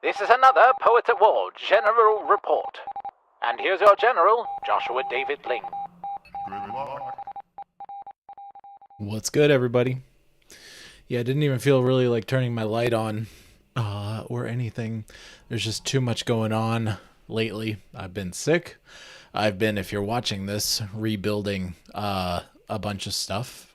This is another Poets at War General Report. And here's your General, Joshua David Ling. What's good, everybody? Yeah, I didn't even feel really like turning my light on or anything. There's just too much going on lately. I've been sick. I've been, if you're watching this, rebuilding a bunch of stuff.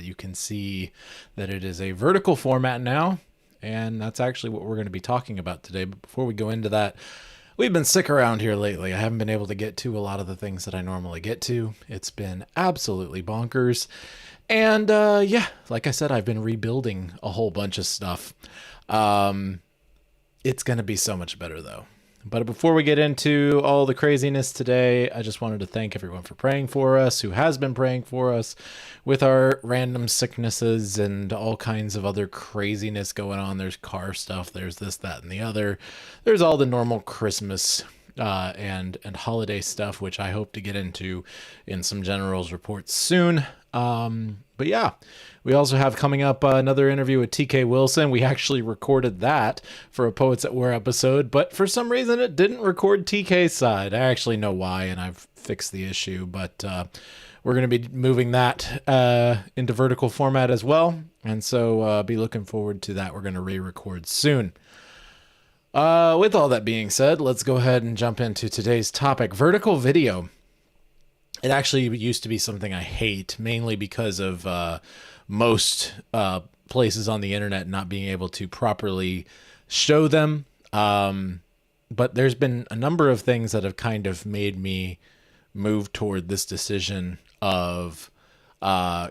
You can see that it is a vertical format now, and that's actually what we're going to be talking about today. But before we go into that, we've been sick around here lately. I haven't been able to get to a lot of the things that I normally get to. It's been absolutely bonkers. And yeah, like I said, I've been rebuilding a whole bunch of stuff. It's going to be so much better, though. But before we get into all the craziness today, I just wanted to thank everyone for praying for us, who has been praying for us with our random sicknesses and all kinds of other craziness going on. There's car stuff, there's this, that, and the other. There's all the normal Christmas and holiday stuff, which I hope to get into in some generals reports soon. But yeah, we also have coming up another interview with TK Wilson. We actually recorded that for a Poets at War episode, but for some reason it didn't record TK's side. I actually know why, and I've fixed the issue, but we're going to be moving that into vertical format as well, and so be looking forward to that. We're going to re-record soon. With all that being said, let's go ahead and jump into today's topic, vertical video. It actually used to be something I hate, mainly because of most places on the internet not being able to properly show them. But there's been a number of things that have kind of made me move toward this decision of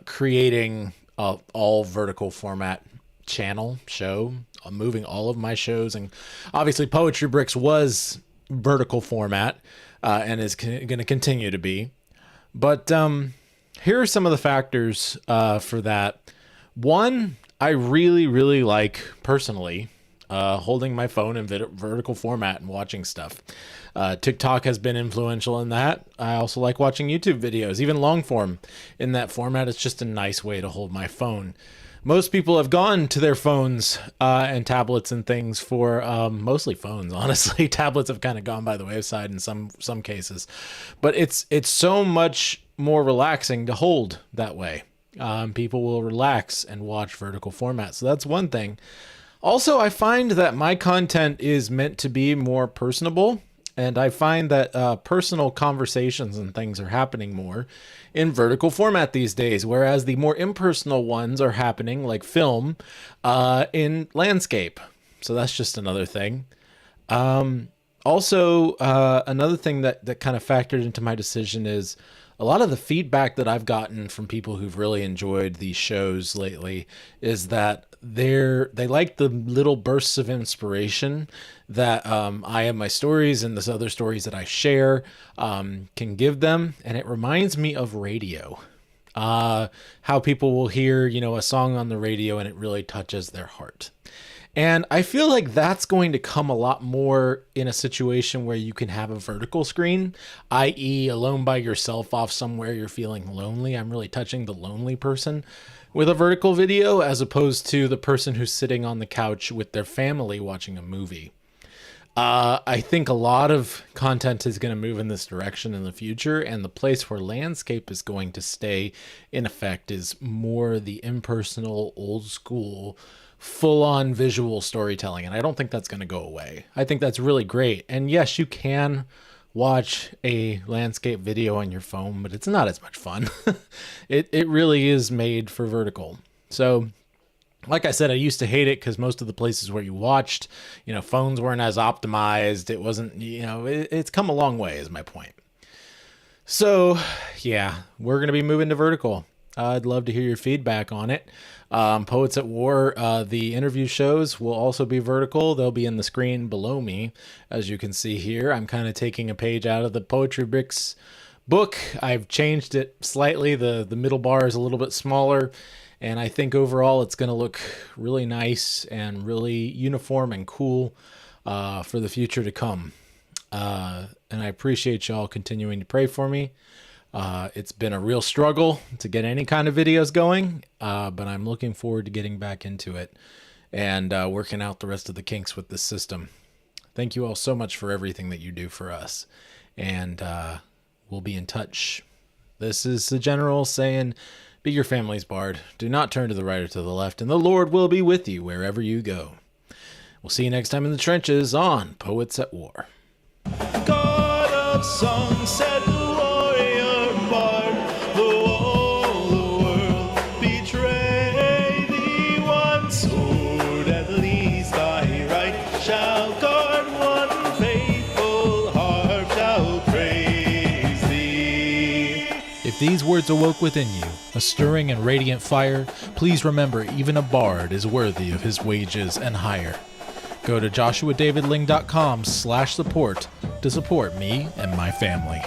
creating a all vertical format show, moving all of my shows. And obviously Poetry Bricks was vertical format and is going to continue to be. But here are some of the factors for that. One, I really, really like, personally, holding my phone in vertical format and watching stuff. TikTok has been influential in that. I also like watching YouTube videos, even long form in that format. It's just a nice way to hold my phone. Most people have gone to their phones and tablets and things for mostly phones, honestly. Tablets have kind of gone by the wayside in some cases. But it's so much more relaxing to hold that way. People will relax and watch vertical format. So that's one thing. Also, I find that my content is meant to be more personable. And I find that personal conversations and things are happening more in vertical format these days, whereas the more impersonal ones are happening, like film, in landscape. So that's just another thing. Also, another thing that kind of factored into my decision is a lot of the feedback that I've gotten from people who've really enjoyed these shows lately is that they like the little bursts of inspiration that I have my stories and this other stories that I share can give them. And it reminds me of radio. How people will hear, a song on the radio and it really touches their heart. And I feel like that's going to come a lot more in a situation where you can have a vertical screen, i.e. alone by yourself off somewhere you're feeling lonely. I'm really touching the lonely person with a vertical video as opposed to the person who's sitting on the couch with their family watching a movie. I think a lot of content is going to move in this direction in the future, and the place where landscape is going to stay in effect is more the impersonal, old school, full-on visual storytelling, and I don't think that's going to go away. I think that's really great. And yes, you can watch a landscape video on your phone, but it's not as much fun. It really is made for vertical. So like I said, I used to hate it because most of the places where you watched, phones weren't as optimized. It wasn't, it's come a long way is my point. So yeah, we're going to be moving to vertical. I'd love to hear your feedback on it. Poets at War, the interview shows will also be vertical. They'll be in the screen below me. As you can see here, I'm kind of taking a page out of the Poetry Bricks book. I've changed it slightly. The middle bar is a little bit smaller. And I think overall it's going to look really nice and really uniform and cool for the future to come. And I appreciate y'all continuing to pray for me. It's been a real struggle to get any kind of videos going, but I'm looking forward to getting back into it and working out the rest of the kinks with this system. Thank you all so much for everything that you do for us. And we'll be in touch. This is the General saying, be your family's bard. Do not turn to the right or to the left, and the Lord will be with you wherever you go. We'll see you next time in the trenches on Poets at War. God of songs, said the warrior bard, though all the world betray thee, one sword at least thy right shall guard, one faithful harp shall praise thee. If these words awoke within you a stirring and radiant fire, please remember even a bard is worthy of his wages and hire. Go to joshuadavidling.com/support to support me and my family.